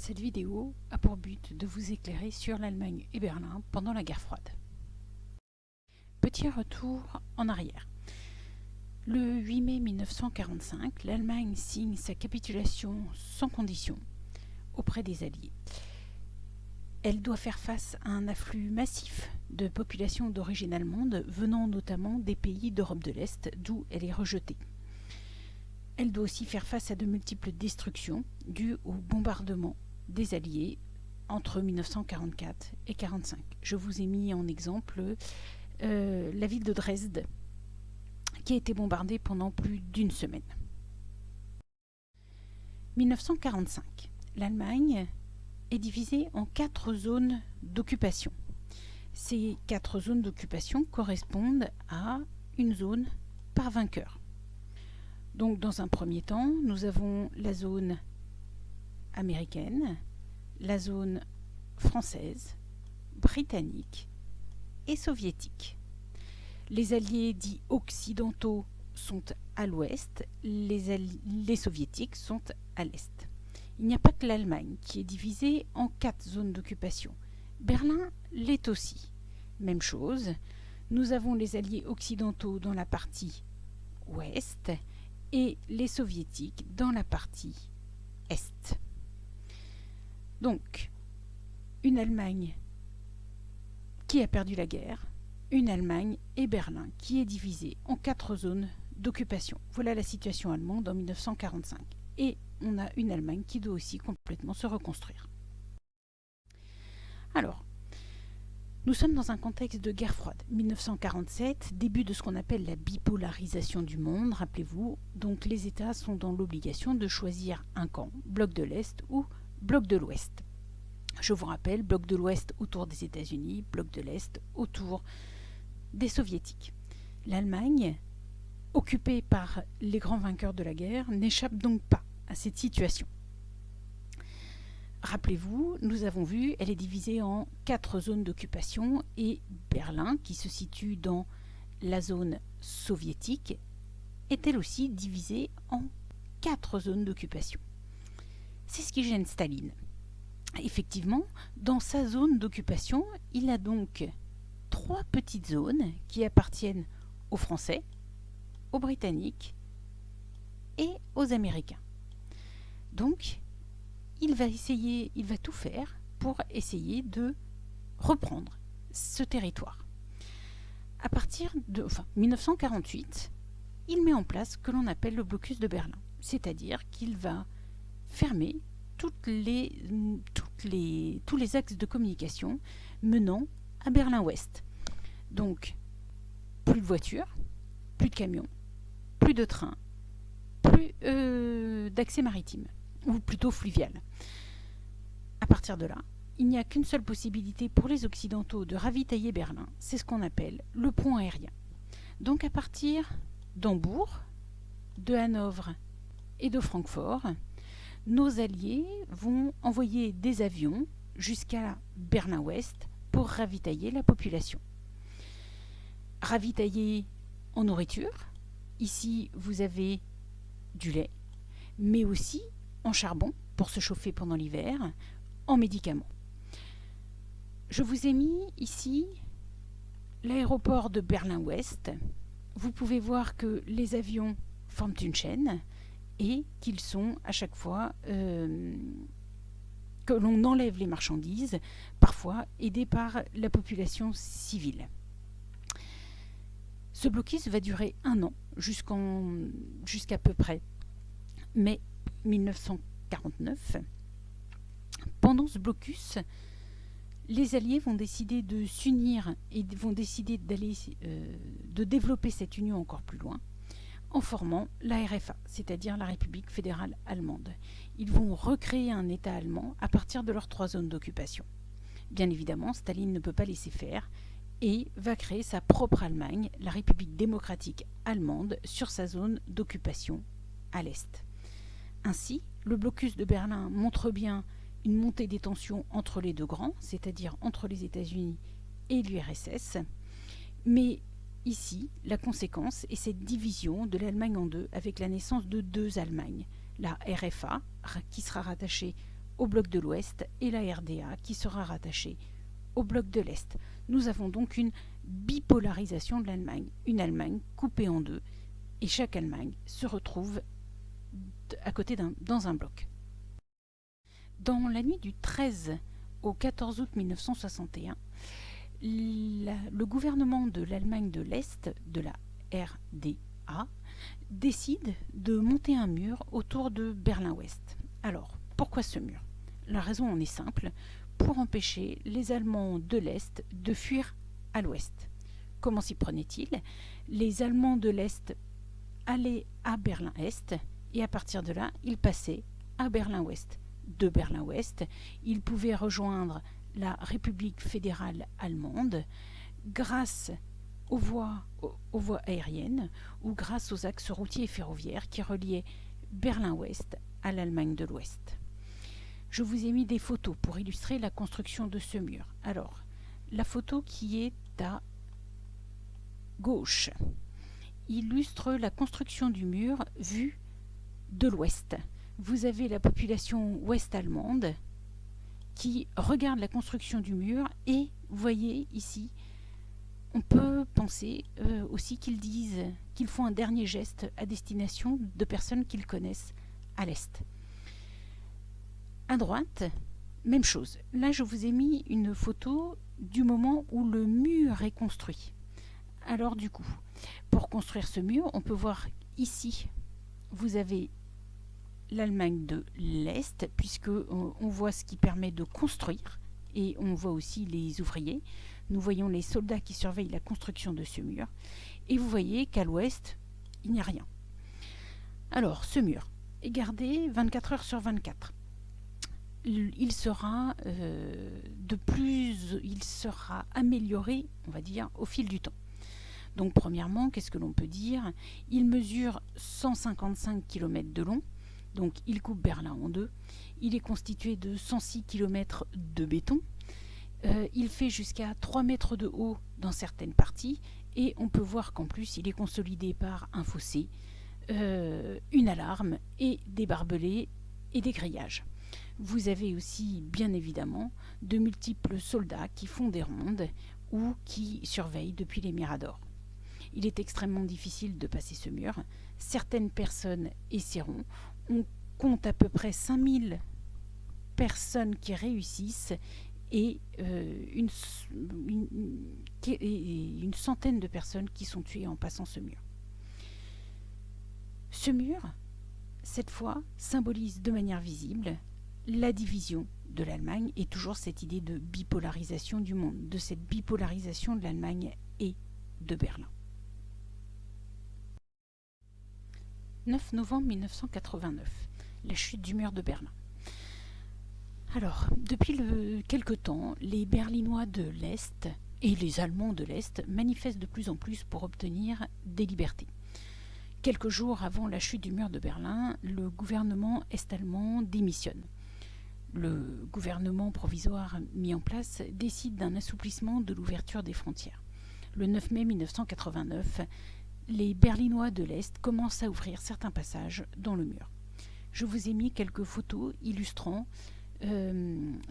Cette vidéo a pour but de vous éclairer sur l'Allemagne et Berlin pendant la guerre froide. Petit retour en arrière. Le 8 mai 1945, l'Allemagne signe sa capitulation sans condition auprès des Alliés. Elle doit faire face à un afflux massif de populations d'origine allemande venant notamment des pays d'Europe de l'Est, d'où elle est rejetée. Elle doit aussi faire face à de multiples destructions dues au bombardement des Alliés entre 1944 et 1945. Je vous ai mis en exemple la ville de Dresde, qui a été bombardée pendant plus d'une semaine. 1945, l'Allemagne est divisée en 4 zones d'occupation. Ces 4 zones d'occupation correspondent à une zone par vainqueur. Donc dans un premier temps, nous avons la zone américaine, la zone française, britannique et soviétique. Les alliés dits occidentaux sont à l'ouest, les soviétiques sont à l'est. Il n'y a pas que l'Allemagne qui est divisée en 4 zones d'occupation. Berlin l'est aussi. Même chose, nous avons les alliés occidentaux dans la partie ouest et les soviétiques dans la partie est. Donc, une Allemagne qui a perdu la guerre, une Allemagne et Berlin qui est divisée en 4 zones d'occupation. Voilà la situation allemande en 1945. Et on a une Allemagne qui doit aussi complètement se reconstruire. Alors, nous sommes dans un contexte de guerre froide. 1947, début de ce qu'on appelle la bipolarisation du monde, rappelez-vous. Donc les États sont dans l'obligation de choisir un camp, bloc de l'Est ou bloc de l'Ouest. Je vous rappelle, bloc de l'Ouest autour des États-Unis, bloc de l'Est autour des Soviétiques. L'Allemagne, occupée par les grands vainqueurs de la guerre, n'échappe donc pas à cette situation. Rappelez-vous, nous avons vu, elle est divisée en 4 zones d'occupation et Berlin, qui se situe dans la zone soviétique, est elle aussi divisée en 4 zones d'occupation. C'est ce qui gêne Staline. Effectivement, dans sa zone d'occupation, il a donc 3 petites zones qui appartiennent aux Français, aux Britanniques et aux Américains. Donc, il va tout faire pour essayer de reprendre ce territoire. À partir de 1948, il met en place ce que l'on appelle le blocus de Berlin, c'est-à-dire qu'il va fermer tous les axes de communication menant à Berlin-Ouest. Donc, plus de voitures, plus de camions, plus de trains, plus d'accès maritime, ou plutôt fluvial. À partir de là, il n'y a qu'une seule possibilité pour les Occidentaux de ravitailler Berlin, c'est ce qu'on appelle le pont aérien. Donc à partir d'Hambourg, de Hanovre et de Francfort, nos alliés vont envoyer des avions jusqu'à Berlin-Ouest pour ravitailler la population. Ravitailler en nourriture, ici vous avez du lait, mais aussi en charbon pour se chauffer pendant l'hiver, en médicaments. Je vous ai mis ici l'aéroport de Berlin-Ouest. Vous pouvez voir que les avions forment une chaîne et qu'ils sont à chaque fois que l'on enlève les marchandises, parfois aidés par la population civile. Ce blocus va durer 1 an, jusqu'à peu près mai 1949. Pendant ce blocus, les Alliés vont décider de s'unir et vont décider de développer cette union encore plus loin en formant la RFA, c'est-à-dire la République fédérale allemande. Ils vont recréer un État allemand à partir de leurs 3 zones d'occupation. Bien évidemment, Staline ne peut pas laisser faire et va créer sa propre Allemagne, la République démocratique allemande, sur sa zone d'occupation à l'Est. Ainsi, le blocus de Berlin montre bien une montée des tensions entre les 2 grands, c'est-à-dire entre les États-Unis et l'URSS, mais ici, la conséquence est cette division de l'Allemagne en 2 avec la naissance de 2 Allemagnes, la RFA, qui sera rattachée au bloc de l'Ouest et la RDA qui sera rattachée au bloc de l'Est. Nous avons donc une bipolarisation de l'Allemagne, une Allemagne coupée en deux, et chaque Allemagne se retrouve à côté dans un bloc. Dans la nuit du 13 au 14 août 1961, le gouvernement de l'Allemagne de l'Est, de la RDA, décide de monter un mur autour de Berlin-Ouest. Alors, pourquoi ce mur? La raison en est simple, pour empêcher les Allemands de l'Est de fuir à l'Ouest. Comment s'y prenait-il? Les Allemands de l'Est allaient à Berlin-Est et à partir de là, ils passaient à Berlin-Ouest. De Berlin-Ouest, ils pouvaient rejoindre la République fédérale allemande grâce aux voies aériennes ou grâce aux axes routiers et ferroviaires qui reliaient Berlin-Ouest à l'Allemagne de l'Ouest. Je vous ai mis des photos pour illustrer la construction de ce mur. Alors, la photo qui est à gauche illustre la construction du mur vue de l'ouest. Vous avez la population ouest-allemande qui regarde la construction du mur et vous voyez ici, on peut penser aussi qu'ils font un dernier geste à destination de personnes qu'ils connaissent à l'est. À droite, même chose. Là, je vous ai mis une photo du moment où le mur est construit. Alors du coup, pour construire ce mur, on peut voir ici, vous avez l'Allemagne de l'Est, puisque on voit ce qui permet de construire, et on voit aussi les ouvriers. Nous voyons les soldats qui surveillent la construction de ce mur, et vous voyez qu'à l'ouest, il n'y a rien. Alors, ce mur est gardé 24 heures sur 24. Il sera amélioré, on va dire, au fil du temps. Donc, premièrement, qu'est-ce que l'on peut dire? Il mesure 155 km de long. Donc il coupe Berlin en deux. Il est constitué de 106 km de béton. Il fait jusqu'à 3 mètres de haut dans certaines parties. Et on peut voir qu'en plus il est consolidé par un fossé, une alarme et des barbelés et des grillages. Vous avez aussi bien évidemment de multiples soldats qui font des rondes ou qui surveillent depuis les miradors. Il est extrêmement difficile de passer ce mur. Certaines personnes essaieront. On compte à peu près 5000 personnes qui réussissent et une centaine de personnes qui sont tuées en passant ce mur. Ce mur, cette fois, symbolise de manière visible la division de l'Allemagne et toujours cette idée de bipolarisation du monde, de cette bipolarisation de l'Allemagne et de Berlin. 9 novembre 1989, la chute du mur de Berlin. Alors, depuis quelque temps, les Berlinois de l'Est et les Allemands de l'Est manifestent de plus en plus pour obtenir des libertés. Quelques jours avant la chute du mur de Berlin, le gouvernement est-allemand démissionne. Le gouvernement provisoire mis en place décide d'un assouplissement de l'ouverture des frontières. Le 9 mai 1989, les Berlinois de l'Est commencent à ouvrir certains passages dans le mur. Je vous ai mis quelques photos illustrant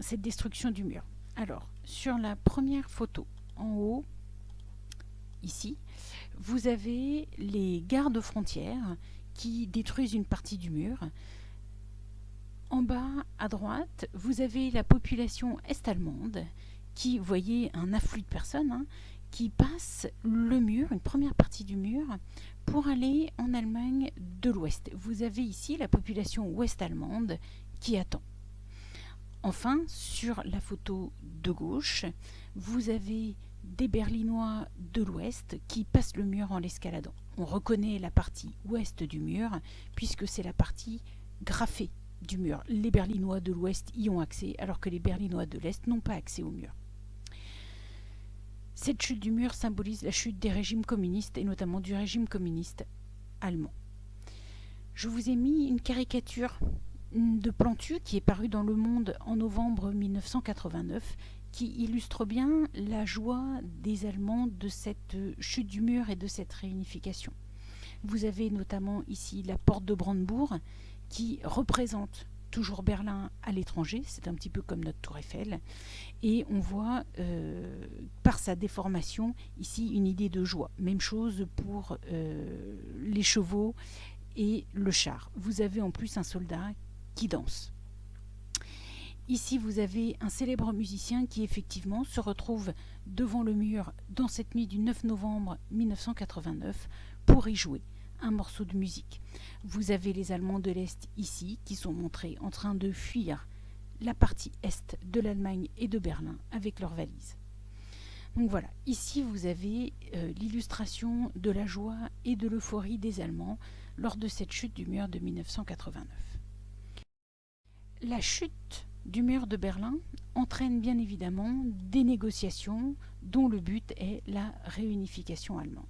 cette destruction du mur. Alors, sur la première photo, en haut, ici, vous avez les gardes frontières qui détruisent une partie du mur. En bas, à droite, vous avez la population est-allemande qui, vous voyez, un afflux de personnes, qui passe le mur, une première partie du mur, pour aller en Allemagne de l'Ouest. Vous avez ici la population ouest-allemande qui attend. Enfin, sur la photo de gauche, vous avez des Berlinois de l'Ouest qui passent le mur en l'escaladant. On reconnaît la partie ouest du mur, puisque c'est la partie graffée du mur. Les Berlinois de l'Ouest y ont accès, alors que les Berlinois de l'Est n'ont pas accès au mur. Cette chute du mur symbolise la chute des régimes communistes et notamment du régime communiste allemand. Je vous ai mis une caricature de Plantu qui est parue dans Le Monde en novembre 1989 qui illustre bien la joie des Allemands de cette chute du mur et de cette réunification. Vous avez notamment ici la porte de Brandebourg qui représente toujours Berlin à l'étranger, c'est un petit peu comme notre tour Eiffel, et on voit par sa déformation ici une idée de joie. Même chose pour les chevaux et le char. Vous avez en plus un soldat qui danse. Ici, vous avez un célèbre musicien qui effectivement se retrouve devant le mur dans cette nuit du 9 novembre 1989 pour y jouer un morceau de musique. Vous avez les Allemands de l'Est ici qui sont montrés en train de fuir la partie Est de l'Allemagne et de Berlin avec leurs valises. Donc voilà, ici vous avez l'illustration de la joie et de l'euphorie des Allemands lors de cette chute du mur de 1989. La chute du mur de Berlin entraîne bien évidemment des négociations dont le but est la réunification allemande.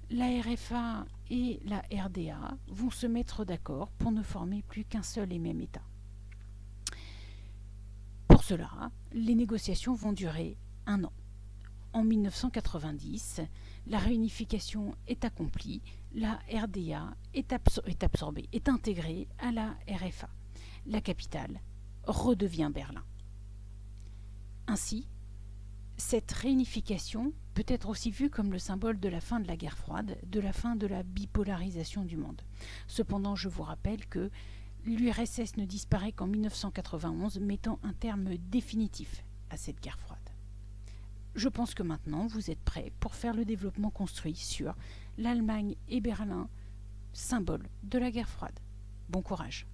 La RFA et la RDA vont se mettre d'accord pour ne former plus qu'un seul et même État. Pour cela, les négociations vont durer 1 an. En 1990, la réunification est accomplie, la RDA est intégrée à la RFA. La capitale redevient Berlin. Ainsi, cette réunification peut être aussi vue comme le symbole de la fin de la guerre froide, de la fin de la bipolarisation du monde. Cependant, je vous rappelle que l'URSS ne disparaît qu'en 1991, mettant un terme définitif à cette guerre froide. Je pense que maintenant, vous êtes prêts pour faire le développement construit sur l'Allemagne et Berlin, symbole de la guerre froide. Bon courage.